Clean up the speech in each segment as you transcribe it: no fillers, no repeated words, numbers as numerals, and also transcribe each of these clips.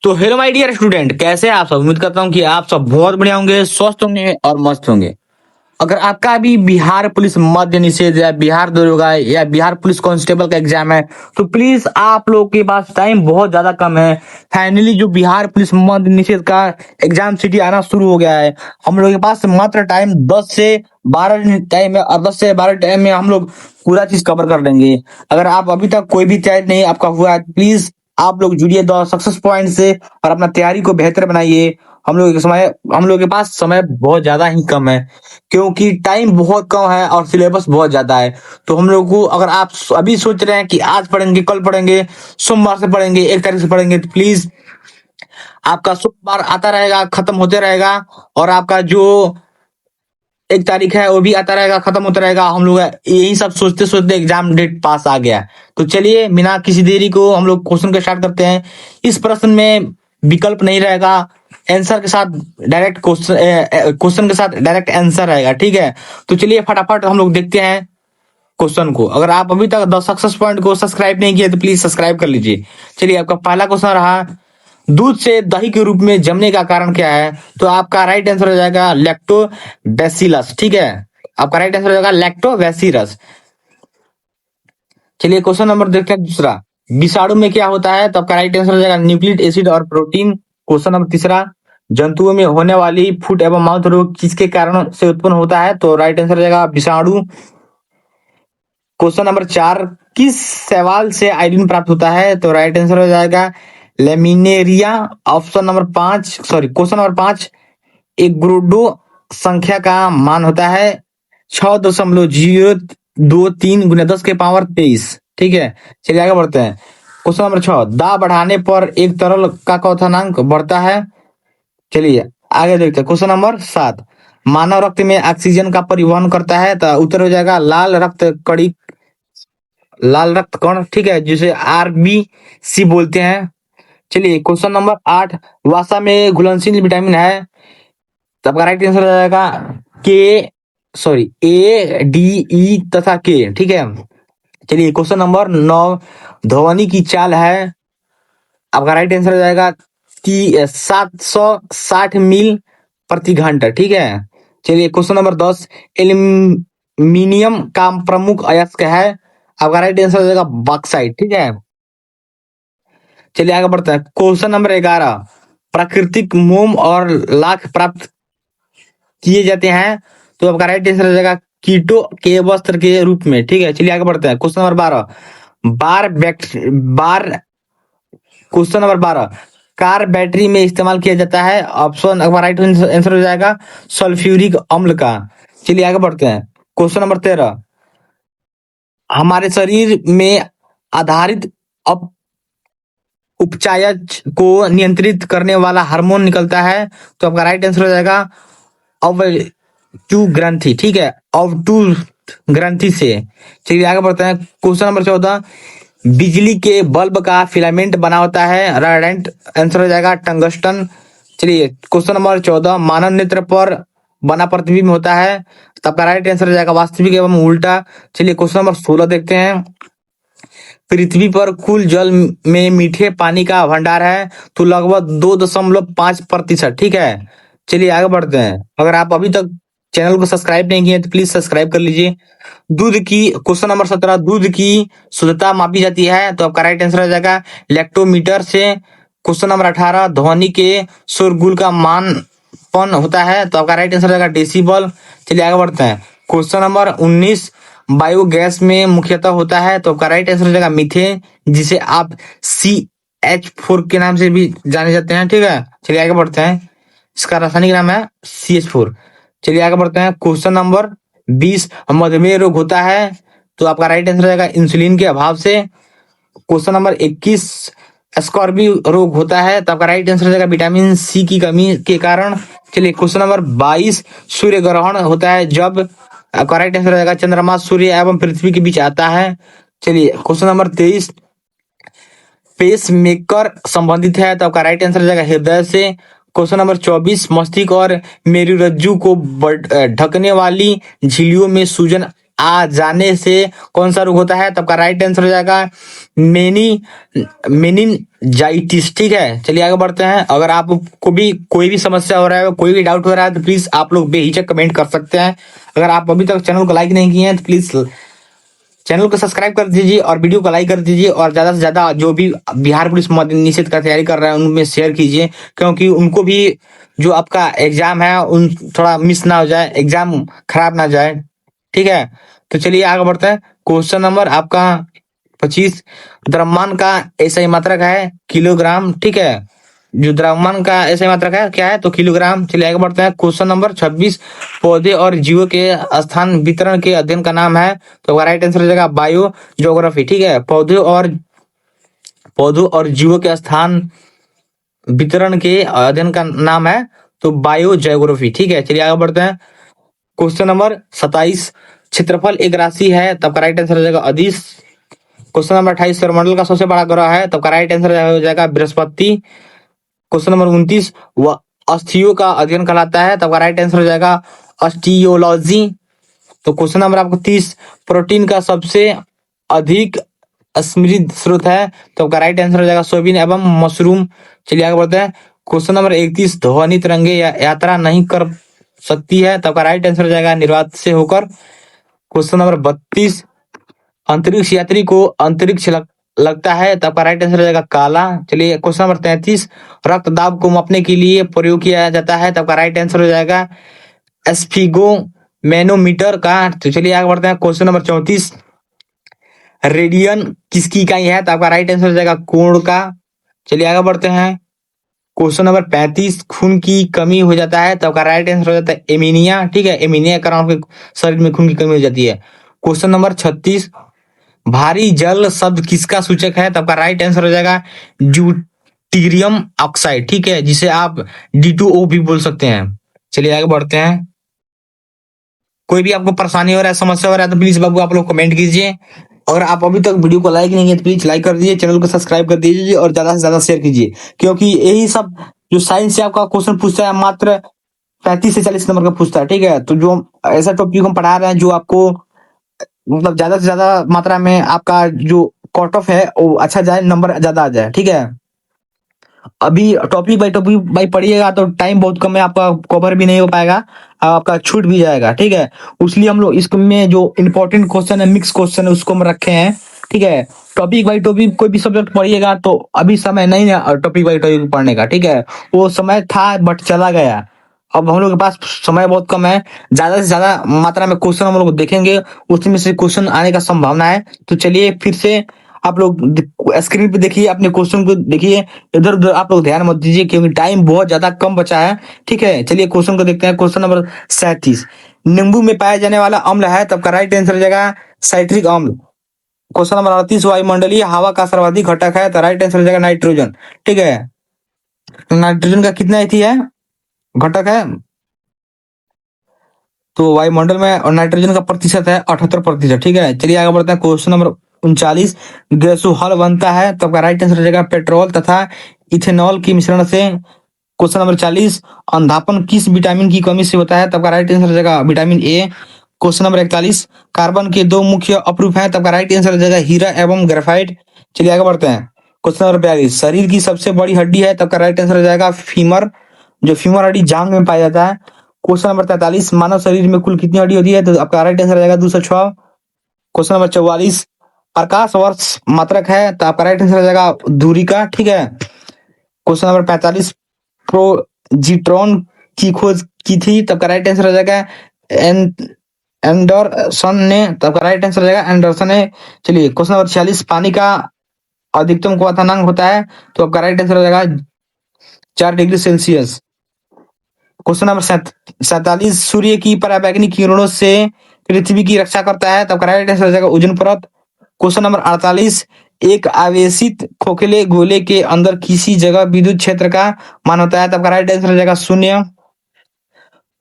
तो hello my dear student, कैसे हैं आप सब। उम्मीद करता हूँ कि आप सब बहुत बढ़िया होंगे, स्वस्थ होंगे और मस्त होंगे। अगर आपका अभी बिहार पुलिस मद्य निषेध या बिहार दरोगा या बिहार पुलिस कांस्टेबल का एग्जाम है तो प्लीज आप लोग के पास टाइम बहुत ज्यादा कम है। फाइनली जो बिहार पुलिस मद्य निषेध का एग्जाम सिटी आना शुरू हो गया है। हम लोग के पास मात्र टाइम 10 से 12 टाइम है और 10 से 12 टाइम में हम लोग पूरा चीज कवर कर लेंगे। अगर आप अभी तक कोई भी तैयारी नहीं आपका हुआ है प्लीज आप लोग जुड़िए द सक्सेस पॉइंट से और अपना तैयारी को बेहतर बनाइए। हम लोग के पास समय बहुत ज्यादा ही कम है क्योंकि टाइम बहुत कम है और सिलेबस बहुत ज्यादा है। तो हम लोग को अगर आप अभी सोच रहे हैं कि आज पढ़ेंगे, कल पढ़ेंगे, सोमवार से पढ़ेंगे, 1 तारीख से पढ़ेंगे, तो प्लीज आपका सोमवार आता रहेगा, खत्म होते रहेगा और आपका जो 1 तारीख है वो भी आता रहेगा, खत्म होता रहेगा। हम लोग यही सब सोचते सोचते एग्जाम डेट पास आ गया। तो चलिए बिना किसी देरी को हम लोग क्वेश्चन को स्टार्ट करते हैं। इस प्रश्न में विकल्प नहीं रहेगा, आंसर के साथ डायरेक्ट क्वेश्चन के साथ डायरेक्ट आंसर रहेगा, ठीक है। तो चलिए फटाफट हम लोग देखते हैं क्वेश्चन को। अगर आप अभी तक द सक्सेस पॉइंट को सब्सक्राइब नहीं किए तो प्लीज सब्सक्राइब कर लीजिए। चलिए आपका पहला क्वेश्चन रहा, दूध से दही के रूप में जमने का कारण क्या है। तो आपका राइट आंसर हो जाएगा लैक्टोबैसिलस, ठीक है। आपका राइट आंसर हो जाएगा लैक्टोबैसिलस। चलिए क्वेश्चन नंबर देखते हैं दूसरा, विषाणु में क्या होता है। तो आपका राइट आंसर हो जाएगा न्यूक्लिक एसिड और प्रोटीन। क्वेश्चन नंबर तीसरा, जंतुओं में होने वाली फुट एवं माउथ रोग किसके कारण से उत्पन्न होता है। तो राइट आंसर हो जाएगा विषाणु। क्वेश्चन नंबर 4, किस शैवाल से आयोडीन प्राप्त होता है। तो राइट आंसर हो जाएगा laminaria. Option number 5 sorry question number 5, एक ग्रोडो संख्या का मान होता है 6.023 गुना 10 के पावर 23, ठीक है। चलिए आगे बढ़ते हैं। क्वेश्चन नंबर 6, दाब बढ़ाने पर एक तरल का क्वथनांक बढ़ता है। चलिए आगे देखते हैं। क्वेश्चन नंबर 7, मानव रक्त में ऑक्सीजन का परिवहन करता है। तो उत्तर हो जाएगा लाल रक्त कण, ठीक है, जिसे आरबीसी बोलते हैं। चलिए क्वेश्चन नंबर 8, वसा में घुलनशील विटामिन है। तो आपका राइट आंसर हो जाएगा के सॉरी ए डी ई तथा के, ठीक है। चलिए क्वेश्चन नंबर 9, ध्वनि की चाल है। आपका राइट आंसर हो जाएगा 760 मील प्रति घंटा, ठीक है। चलिए क्वेश्चन नंबर 10, एल्यूमिनियम का प्रमुख अयस्क है। आपका राइट आंसर हो जाएगा बॉक्साइट, ठीक है। चलिए आगे बढ़ते हैं। क्वेश्चन नंबर 11, प्राकृतिक मोम और लाख प्राप्त किए जाते हैं। तो आपका राइट आंसर हो जाएगा कीटो के वस्त्र के रूप में, ठीक है। चलिए आगे बढ़ते हैं। क्वेश्चन नंबर 12, बार क्वेश्चन नंबर 12, कार बैटरी में इस्तेमाल किया जाता है। ऑप्शन आपका राइट आंसर हो जाएगा सल्फ्यूरिक अम्ल का। चलिए आगे बढ़ते हैं। क्वेश्चन नंबर 13, हमारे शरीर में आधारित उपचायज को नियंत्रित करने वाला हार्मोन निकलता है। तो आपका राइट आंसर हो जाएगा अवटू ग्रंथि, ठीक है, अवटू ग्रंथि से। चलिए आगे बढ़ते हैं। क्वेश्चन नंबर 14, बिजली के बल्ब का फिलामेंट बना होता है। राइट आंसर हो जाएगा टंगस्टन। चलिए क्वेश्चन नंबर 14, मानव नेत्र पर बना प्रतिबिंब होता है। तो आपका राइट आंसर हो जाएगा वास्तविक एवं उल्टा। चलिए क्वेश्चन नंबर 16 देखते हैं, पृथ्वी पर कुल जल में मीठे पानी का भंडार है। तो लगभग 2.5%, ठीक है। चलिए आगे बढ़ते हैं। अगर आप अभी तक चैनल को सब्सक्राइब नहीं किए तो प्लीज सब्सक्राइब कर लीजिए। दूध की क्वेश्चन नंबर 17, दूध की शुद्धता मापी जाती है। तो आपका राइट आंसर हो जाएगा लैक्टोमीटर से। क्वेश्चन नंबर 18, ध्वनि के शोरगुल का मानपन होता है। तो आपका राइट आंसर हो जाएगा डेसिबल। चलिए आगे बढ़ते हैं। क्वेश्चन नंबर 19, बायोगैस में मुख्यतः होता है। तो आपका राइट आंसर हो जाएगा मीथेन, जिसे आप CH4 के नाम से भी जाने जाते हैं, ठीक है। चलिए आगे बढ़ते हैं। इसका रासायनिक नाम है CH4। चलिए आगे बढ़ते हैं। क्वेश्चन नंबर 20, मधुमेह रोग होता है। तो आपका राइट आंसर हो जाएगा इंसुलिन के अभाव से। क्वेश्चन नंबर 21, स्कॉर्बी रोग होता है। तो आपका राइट आंसर हो जाएगा विटामिन सी की कमी के कारण। चलिए क्वेश्चन नंबर 22, सूर्य ग्रहण होता है जब। आपका राइट आंसर हो जाएगा चंद्रमा सूर्य एवं पृथ्वी के बीच आता है। चलिए क्वेश्चन नंबर 23, पेस मेकर संबंधित है। तो आपका राइट आंसर हो जाएगा हृदय से। क्वेश्चन नंबर 24, मस्तिष्क और मेरुरज्जु को ढकने वाली झिल्लियों में सूजन आ जाने से कौन सा रोग होता है? तो आपका राइट आंसर हो जाएगा मेनी मेनिनजाइटिस। ठीक है, चलिए आगे बढ़ते हैं। अगर आपको भी कोई भी समस्या हो रहा है, कोई भी डाउट हो रहा है, तो प्लीज आप लोग बेहिचक कमेंट कर सकते हैं। अगर आप अभी तक चैनल को लाइक नहीं किए हैं तो प्लीज चैनल को सब्सक्राइब कर दीजिए और वीडियो को लाइक कर दीजिए, और ज्यादा से ज्यादा जो भी बिहार पुलिस मद्य निषेध का तैयारी कर रहे हैं उनमें शेयर कीजिए, क्योंकि उनको भी जो आपका एग्जाम है उन थोड़ा मिस ना हो जाए, एग्जाम खराब ना जाए। ठीक है, तो चलिए आगे बढ़ते हैं। क्वेश्चन नंबर आपका 25, द्रव्यमान का ऐसा मात्रक है किलोग्राम। ठीक है, जो द्रव्यमान का ऐसा मात्रक है क्या है? तो किलोग्राम। चलिए आगे बढ़ते हैं। क्वेश्चन नंबर 26, पौधे और जीवों के स्थान वितरण के अध्ययन का नाम है? तो राइट आंसर हो जाएगा बायो ज्योग्राफी। ठीक है, पौधों और जीवों के स्थान वितरण के अध्ययन का नाम है तो बायो ज्योग्राफी। ठीक है, चलिए आगे बढ़ते हैं। क्वेश्चन नंबर 27, क्षेत्रफल एक राशि है, तब राइट आंसर हो जाएगा अदिश। क्वेश्चन नंबर 28, सौरमंडल का सबसे बड़ा ग्रह है, तब राइट आंसर हो जाएगा बृहस्पति। क्वेश्चन नंबर 29, वह अस्थियों का अध्ययन कहलाता है, तब राइट आंसर हो जाएगा अस्टियोलॉजी। तो क्वेश्चन नंबर आपको 30, प्रोटीन का सबसे अधिक समृद्ध स्रोत है, तो आपका राइट आंसर हो जाएगा सोयाबीन एवं मशरूम। चलिए आगे बढ़ते हैं। क्वेश्चन नंबर 31, ध्वनि तरंगे यात्रा नहीं कर सकती है, तो आपका राइट आंसर हो जाएगा निर्वात से होकर। क्वेश्चन नंबर 32, अंतरिक्ष यात्री को अंतरिक्ष लगता है, तो आपका राइट आंसर हो जाएगा काला। चलिए क्वेश्चन नंबर 33, रक्त दाब को मापने के लिए प्रयोग किया जाता है, तो आपका राइट आंसर हो जाएगा एस्फिगो मैनोमीटर का। तो चलिए आगे बढ़ते हैं। क्वेश्चन नंबर 34, रेडियन किसकी इकाई है, तो आपका राइट आंसर हो जाएगा कोण का। चलिए आगे बढ़ते हैं। क्वेश्चन नंबर 35, खून की कमी हो जाता है, तो आपका राइट आंसर हो जाता है एमीनिया। ठीक है, एमीनिया के कारण आपके शरीर में खून की कमी हो जाती है। क्वेश्चन नंबर 36, भारी जल शब्द किसका सूचक है, तो आपका राइट आंसर हो जाएगा ड्यूटीरियम ऑक्साइड। ठीक है, जिसे आप D2O भी बोल सकते हैं। चलिए आगे बढ़ते हैं। कोई भी आपको परेशानी हो रहा है, समस्या हो रहा है, तो प्लीज बाबू आप लोग कमेंट कीजिए। अगर आप अभी तक वीडियो को लाइक नहीं किए तो प्लीज लाइक कर दीजिए, चैनल को सब्सक्राइब कर दीजिए और ज्यादा से ज्यादा शेयर कीजिए, क्योंकि यही सब जो साइंस से आपका क्वेश्चन पूछता है मात्र 35 से 40 नंबर का पूछता है। ठीक है, तो जो ऐसा टॉपिक हम पढ़ा रहे हैं जो आपको मतलब ज्यादा से ज्यादा मात्रा में आपका जो कट ऑफ है वो अच्छा जाए, नंबर ज्यादा आ जाए। ठीक है, अभी टॉपिक बाई पढ़िएगा तो टाइम बहुत कम है, आपका कवर भी नहीं हो पाएगा, आपका छूट भी जाएगा। ठीक है, इसलिए हम लोग इसमें जो इम्पोर्टेंट क्वेश्चन है, मिक्स क्वेश्चन है, उसको हम रखे हैं। ठीक है, टॉपिक बाई टॉपिक कोई भी सब्जेक्ट पढ़िएगा तो अभी समय नहीं है टॉपिक बाई टॉपिक पढ़ने का। ठीक है, वो समय था बट चला गया, अब हम लोग के पास समय बहुत कम है, ज्यादा से ज्यादा मात्रा में क्वेश्चन हम लोग देखेंगे, उसमें से क्वेश्चन आने का संभावना है। तो चलिए फिर से आप लोग स्क्रीन पे देखिए, अपने क्वेश्चन को देखिए, इधर उधर आप लोग ध्यान मत दीजिए क्योंकि टाइम बहुत ज्यादा कम बचा है। ठीक है, चलिए क्वेश्चन को देखते हैं। क्वेश्चन नंबर 37, नींबू में पाया जाने वाला अम्ल है, तब का राइट आंसर हो जाएगा साइट्रिक अम्ल। क्वेश्चन नंबर 38, वायुमंडलीय हवा का सर्वाधिक घटक है, तो राइट आंसर हो जाएगा नाइट्रोजन। ठीक है, नाइट्रोजन का कितना थी है घटक है, तो वायुमंडल में और नाइट्रोजन का प्रतिशत है 78%। ठीक है, चलिए आगे बढ़ते हैं। क्वेश्चन नंबर 39, गैसों हल बनता है, तो आपका राइट आंसर हो जाएगा पेट्रोल तथा इथेनॉल के मिश्रण से। क्वेश्चन नंबर 40, अंधापन किस विटामिन की कमी से होता है, तब का राइट आंसर हो जाएगा vitamin A. Question number 41, carbon के दो मुख्य अपरूप हैं, तब का राइट आंसर हो जाएगा हीरा एवं ग्रेफाइट। चलिए आगे बढ़ते हैं। क्वेश्चन नंबर 42, शरीर की सबसे बड़ी हड्डी है, तब का राइट आंसर हो जाएगा फीमर, जो फीमर हड्डी जांघ में पाया जाता है। क्वेश्चन नंबर 43, मानव शरीर में कुल कितनी हड्डी होती है, तो आपका राइट आंसर हो जाएगा 206। क्वेश्चन नंबर 44, प्रकाश वर्ष मात्रक है, तो आपका राइट आंसर हो जाएगा दूरी का। ठीक है, क्वेश्चन नंबर 45, प्रोजिट्रॉन की खोज की थी, तब का राइट आंसर हो जाएगा एंडरसन ने, तब का राइट आंसर हो जाएगा एंडरसन ने। चलिए क्वेश्चन नंबर 46, पानी का अधिकतम क्वथनांक होता है, तो आपका राइट आंसर हो जाएगा 4 डिग्री सेल्सियस। क्वेश्चन नंबर 47, सूर्य की पराबैंगनी किरणों से पृथ्वी की रक्षा करता है, तब का राइट आंसर हो जाएगा ओजोन परत। क्वेश्चन नंबर 48, एक आवेशित खोखले गोले के अंदर किसी जगह विद्युत क्षेत्र का मान होता है, तब का राइट आंसर हो जाएगा 0।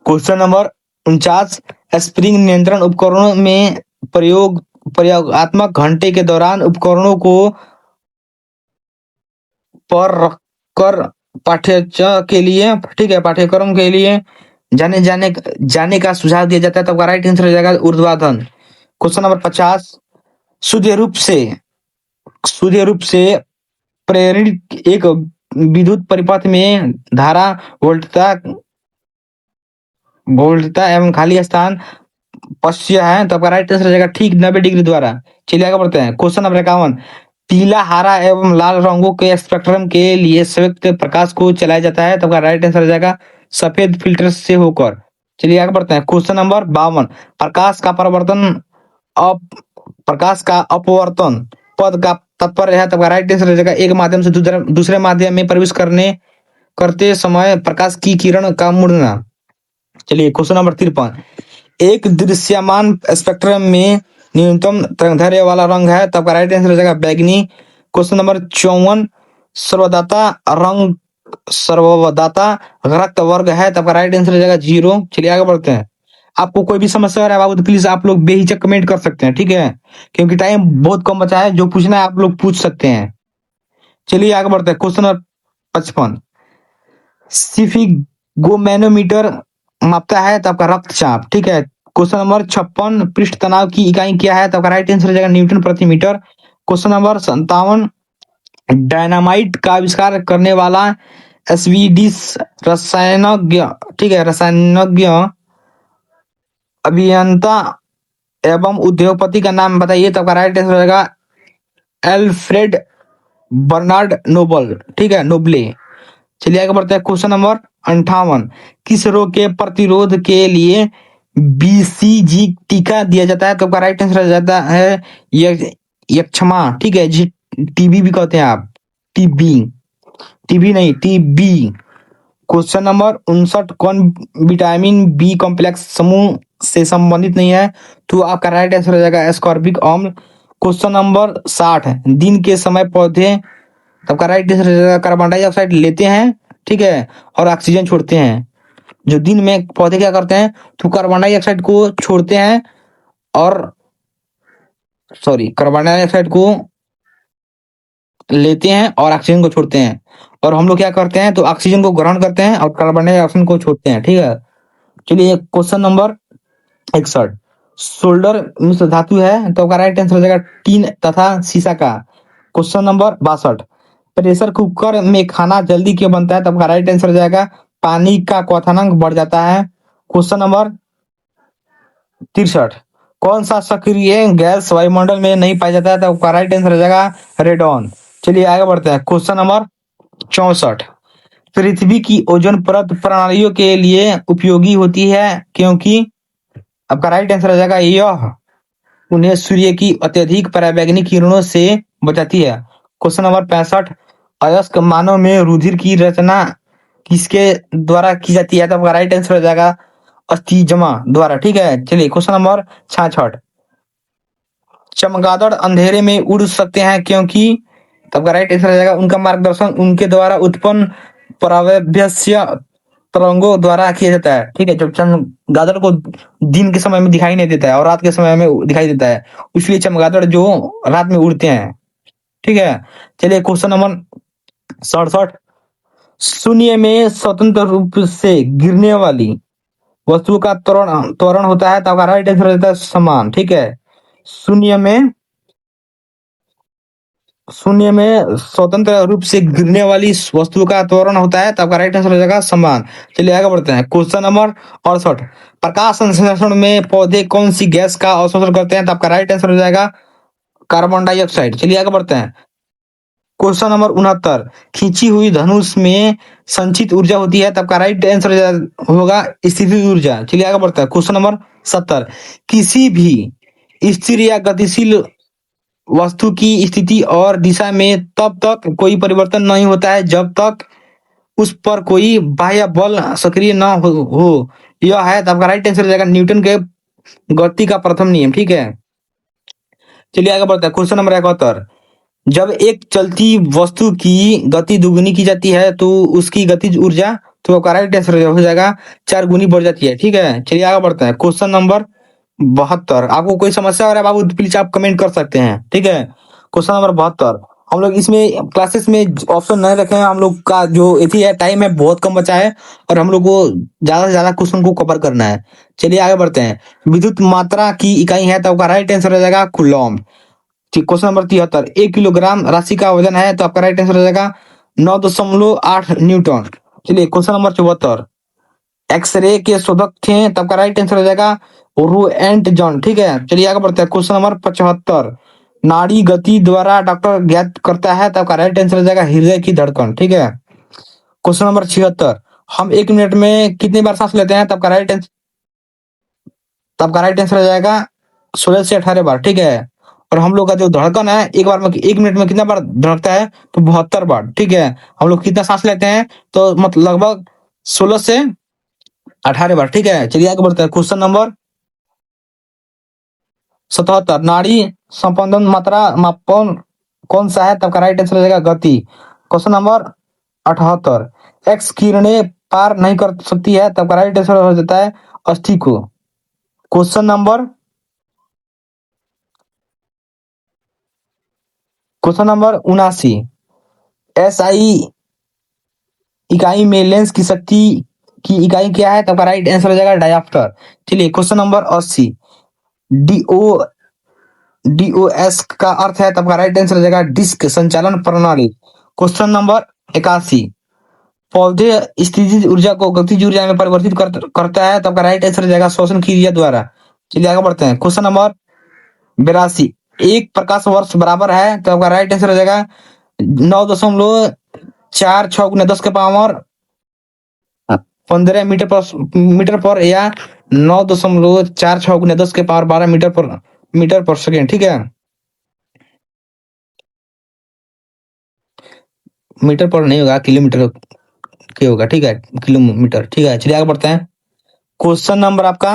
क्वेश्चन नंबर 49, स्प्रिंग नियंत्रण उपकरणों में प्रयोगात्मक घंटे के दौरान उपकरणों को पर रखकर पाठ्यक्रम के लिए जाने का सुझाव दिया जाता है, तब का राइट आंसर हो जाएगा ऊर्ध्वाधन। क्वेश्चन नंबर 50, सूर्य रूप से प्रेरित एक विद्युत परिपथ में धारा वोल्टता एवं खाली स्थान पश्चिम है, तो आपका राइट आंसर हो जाएगा ठीक 90 डिग्री द्वारा। चलिए आगे बढ़ते हैं। क्वेश्चन नंबर 51, पीला, हरा एवं लाल रंगों के स्पेक्ट्रम के लिए संयुक्त प्रकाश को चलाया जाता है, तो आपका राइट आंसर हो जाएगा सफेद फिल्टर से होकर। चलिए आगे बढ़ते हैं। क्वेश्चन नंबर 52, अप प्रकाश का अपवर्तन पद का तात्पर्य है, तो आपका राइट आंसर हो जाएगा एक माध्यम से दूसरे माध्यम में प्रवेश करते समय प्रकाश की किरण का मुड़ना। चलिए क्वेश्चन नंबर 53, एक दृश्यमान स्पेक्ट्रम में न्यूनतम तरंगदैर्घ्य वाला रंग है, तो आपका राइट आंसर हो जाएगा बैगनी। क्वेश्चन नंबर 54, सर्वदाता रक्त वर्ग है, तो आपका राइट आंसर हो जाएगा 0। चलिए आगे बढ़ते हैं। आपको कोई भी समस्या हो रहा है बाबू, तो प्लीज आप लोग बेहिचक कमेंट कर सकते हैं, ठीक है, क्योंकि टाइम बहुत कम बचा है। जो पूछना है आप लोग पूछ सकते हैं। चलिए आगे बढ़ते हैं। क्वेश्चन नंबर 55, स्फिगोमैनोमीटर मापता है, तो आपका रक्तचाप, ठीक है। क्वेश्चन नंबर 56, पृष्ठ तनाव की इकाई क्या है, तो आपका राइट आंसर हो जाएगा न्यूटन प्रति मीटर। क्वेश्चन नंबर 57, डायनामाइट का आविष्कार करने वाला स्वीडिश रसायनज्ञ, ठीक है, रसायनज्ञ, अभियंता एवं उद्योगपति का नाम बताइए, तो आपका राइट आंसर हो जाएगा एल्फ्रेड बर्नार्ड नोबल, ठीक है, नोबले। चलिए आगे बढ़ते हैं। क्वेश्चन नंबर 58, किस रोग के प्रतिरोध के लिए बीसीजी टीका दिया जाता है, तो आपका राइट आंसर हो जाता है यक्षमा, ठीक है जी, टीबी भी कहते हैं आप, टीबी, टीबी नहीं, टीबी। क्वेश्चन नंबर 59, कौन विटामिन बी कॉम्प्लेक्स समूह से संबंधित नहीं है, तो आपका राइट आंसर हो जाएगा एस्कॉर्बिक अम्ल। क्वेश्चन नंबर 60, दिन के समय पौधे, तो आपका राइट आंसर हो जाएगा कार्बन डाइऑक्साइड लेते हैं, ठीक है, और ऑक्सीजन छोड़ते हैं। जो दिन में पौधे क्या करते हैं, तो कार्बन डाइऑक्साइड को छोड़ते हैं और कार्बन डाइऑक्साइड को लेते हैं और ऑक्सीजन को छोड़ते हैं, और हम लोग क्या करते हैं, तो ऑक्सीजन को ग्रहण करते हैं और कार्बन डाइऑक्साइड को छोड़ते हैं, ठीक है। चलिए क्वेश्चन नंबर 61, सोल्डर मिश्र धातु है, तो आपका राइट आंसर हो जाएगा टीन तथा शीशा का। क्वेश्चन नंबर 62, प्रेशर कुकर में खाना जल्दी क्यों बनता है, तो आपका राइट आंसर हो जाएगा पानी का क्वथनांक बढ़ जाता है। क्वेश्चन नंबर 63, कौन सा सक्रिय गैस वायुमंडल में नहीं पाया जाता है, तो आपका राइट आंसर हो जाएगा रेडॉन। चलिए आगे बढ़ते हैं। क्वेश्चन नंबर 64, पृथ्वी की ओजोन परत प्रणालियों के लिए उपयोगी होती है क्योंकि, आपका राइट आंसर हो जाएगा यह उन्हें सूर्य की अत्यधिक पराबैंगनी किरणों से बचाती है। क्वेश्चन नंबर 65, अयस्क मानव में रुधिर की रचना किसके द्वारा की जाती है, तो आपका राइट आंसर हो जाएगा अस्थिजमा द्वारा, ठीक है। चलिए क्वेश्चन नंबर 66, चमगादड़ अंधेरे में उड़ सकते हैं क्योंकि, तो आपका राइट आंसर हो जाएगा उनका मार्गदर्शन उनके द्वारा उत्पन्न परावैभस्य तरंगों द्वारा किया जाता है, ठीक है। जब चमगादड़ को दिन के समय में दिखाई नहीं देता है और रात के समय में दिखाई देता है, इसलिए चमगादड़ जो रात में उड़ते हैं, ठीक है। चलिए क्वेश्चन नंबर 67, शून्य में स्वतंत्र रूप से गिरने वाली वस्तु का त्वरण होता है, तो आपका राइट आंसर हो जाता है समान, ठीक है। शून्य में स्वतंत्र रूप से गिरने वाली वस्तु का त्वरण होता है, तो आपका राइट आंसर हो जाएगा समान। चलिए आगे बढ़ते हैं। क्वेश्चन नंबर 68, प्रकाश संश्लेषण में पौधे कौन सी गैस का अवशोषण करते हैं, तो आपका राइट आंसर हो जाएगा कार्बन डाइऑक्साइड। चलिए आगे बढ़ते हैं। क्वेश्चन नंबर 69, खींची हुई धनुष में संचित ऊर्जा होती है, तो आपका राइट आंसर होगा स्थितिज ऊर्जा। चलिए आगे बढ़ते हैं। क्वेश्चन नंबर 70, किसी भी स्थिर या गतिशील वस्तु की स्थिति और दिशा में तब तक कोई परिवर्तन नहीं होता है जब तक उस पर कोई बाह्य बल सक्रिय न हो। यह है, तो आपका राइट आंसर हो जाएगा न्यूटन के गति का प्रथम नियम, ठीक है। चलिए आगे बढ़ते हैं। क्वेश्चन नंबर 71, जब एक चलती वस्तु की गति दुगुनी की जाती है तो उसकी गतिज ऊर्जा, तो आपका राइट आंसर हो जाएगा 4 गुनी बढ़ जाती है, ठीक है। चलिए आगे बढ़ते हैं। क्वेश्चन नंबर 72, आपको कोई समस्या हो रहा है बाबू, प्लीज आप कमेंट कर सकते हैं, ठीक है। क्वेश्चन नंबर 72, हम लोग इसमें क्लासेस में ऑप्शन नहीं रखे हैं, हम लोग का जो इथी है टाइम है बहुत कम बचा है और हम लोग को ज्यादा से ज्यादा क्वेश्चन को कवर करना है। चलिए आगे बढ़ते हैं। विद्युत मात्रा की इकाई है तो आपका राइट आंसर हो जाएगा कूलॉम। ठीक, क्वेश्चन नंबर 73, 1 किलोग्राम राशि का वजन है तो आपका राइट आंसर हो जाएगा 9.8 न्यूटन। चलिए क्वेश्चन नंबर 74, एक्सरे के शोधक थे तो आपका राइट आंसर हो जाएगा रू एंट जॉन। ठीक है, चलिए आगे बढ़ते हैं। क्वेश्चन नंबर 75, नाड़ी गति द्वारा डॉक्टर ज्ञात करता है तो आपका राइट आंसर हो जाएगा हृदय की धड़कन। ठीक है, क्वेश्चन नंबर 76, हम 1 मिनट में कितनी बार सांस लेते हैं तो आपका राइट आंसर हो जाएगा 16 से 18 बार। ठीक है, और हम लोग का जो धड़कन है एक बार में 1 मिनट में कितना बार धड़कता है तो 72 बार। ठीक है, हम लोग कितना सांस लेते हैं तो मतलब लगभग 16 से 18 बार। ठीक है, चलिए आगे बढ़ते हैं। क्वेश्चन नंबर 77, नाड़ी संपंदन मात्रा मापन कौन सा है तब का राइट आंसर हो जाएगा गति। क्वेश्चन नंबर 78, एक्स किरणें पार नहीं कर सकती है तब का राइट आंसर हो जाता है अस्थि को। क्वेश्चन नंबर 79, एस आई इकाई में लेंस की शक्ति की इकाई क्या है तब का राइट आंसर हो जाएगा डायप्टर। चलिए क्वेश्चन नंबर 80, डीओ डीओएस का अर्थ है तब का राइट आंसर हो जाएगा डिस्क संचालन प्रणाली। क्वेश्चन नंबर 81, पौधे स्थितिज ऊर्जा को गतिज ऊर्जा में परिवर्तित करता है तब का राइट आंसर हो जाएगा श्वसन क्रिया द्वारा। चलिए आगे बढ़ते हैं। क्वेश्चन नंबर 82, एक प्रकाश वर्ष बराबर है तो आपका राइट आंसर हो जाएगा 9.46 × 10⁻15 मीटर पर या 9.46 × 10⁻12 मीटर पर सेकेंड। ठीक है, मीटर पर नहीं होगा, किलोमीटर के होगा। ठीक है, किलोमीटर। ठीक है, चलिए आगे बढ़ते हैं। क्वेश्चन नंबर आपका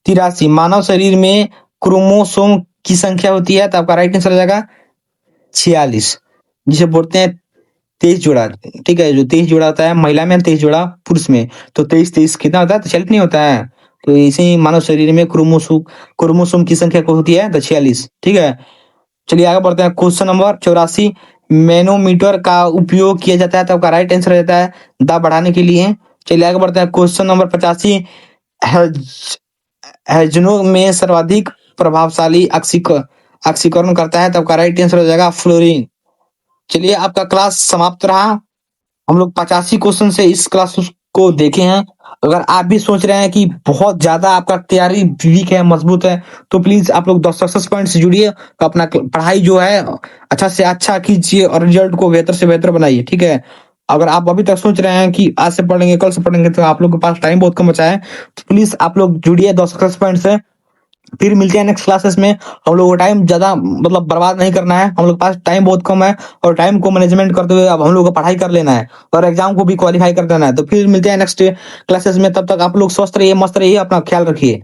83, मानव शरीर में क्रोमोसोम की संख्या होती है तो आपका राइट आंसर हो जाएगा 46, जिसे बोलते हैं 23 जोड़ा। ठीक है, जो 23 जोड़ा होता है महिला में, 23 जोड़ा पुरुष में, तो 23 कितना होता है तो 46 नहीं होता है। तो इसे ही मानव शरीर में क्रोमोसोम की संख्या को होती है तो 46। ठीक है, चलिए आगे बढ़ते हैं। क्वेश्चन नंबर 84, मैनोमीटर का उपयोग किया जाता है तो आपका राइट आंसर हो जाता है दाब बढ़ाने के लिए। चलिए आगे बढ़ते हैं। क्वेश्चन नंबर 85, हैजनों में सर्वाधिक प्रभावशाली ऑक्सीकरण करता है तो आपका राइट आंसर हो जाएगा फ्लोरीन। चलिए आपका क्लास समाप्त रहा। हम लोग 85 क्वेश्चन से इस क्लास को देखे हैं। अगर आप भी सोच रहे हैं कि बहुत ज्यादा आपका तैयारी वीक है, मजबूत है, तो प्लीज आप लोग 10 सक्सेस पॉइंट से जुड़िए, तो अपना पढ़ाई जो है अच्छा से अच्छा कीजिए और रिजल्ट को बेहतर से बेहतर बनाइए। ठीक है, अगर आप अभी तक सोच रहे हैं कि आज से पढ़ेंगे कल से पढ़ेंगे तो आप लोग के पास टाइम बहुत कम बचा है, तो प्लीज आप लोग जुड़िए 10 सक्सेस पॉइंट से। फिर मिलते हैं नेक्स्ट क्लासेस में। हम लोग को टाइम ज्यादा मतलब बर्बाद नहीं करना है, हम लोग के पास टाइम बहुत कम है और टाइम को मैनेजमेंट करते हुए अब हम लोग को पढ़ाई कर लेना है और एग्जाम को भी क्वालिफाई कर देना है। तो फिर मिलते हैं नेक्स्ट क्लासेस में, तब तक आप लोग स्वस्थ रहिए, मस्त रहिए, अपना ख्याल रखिए।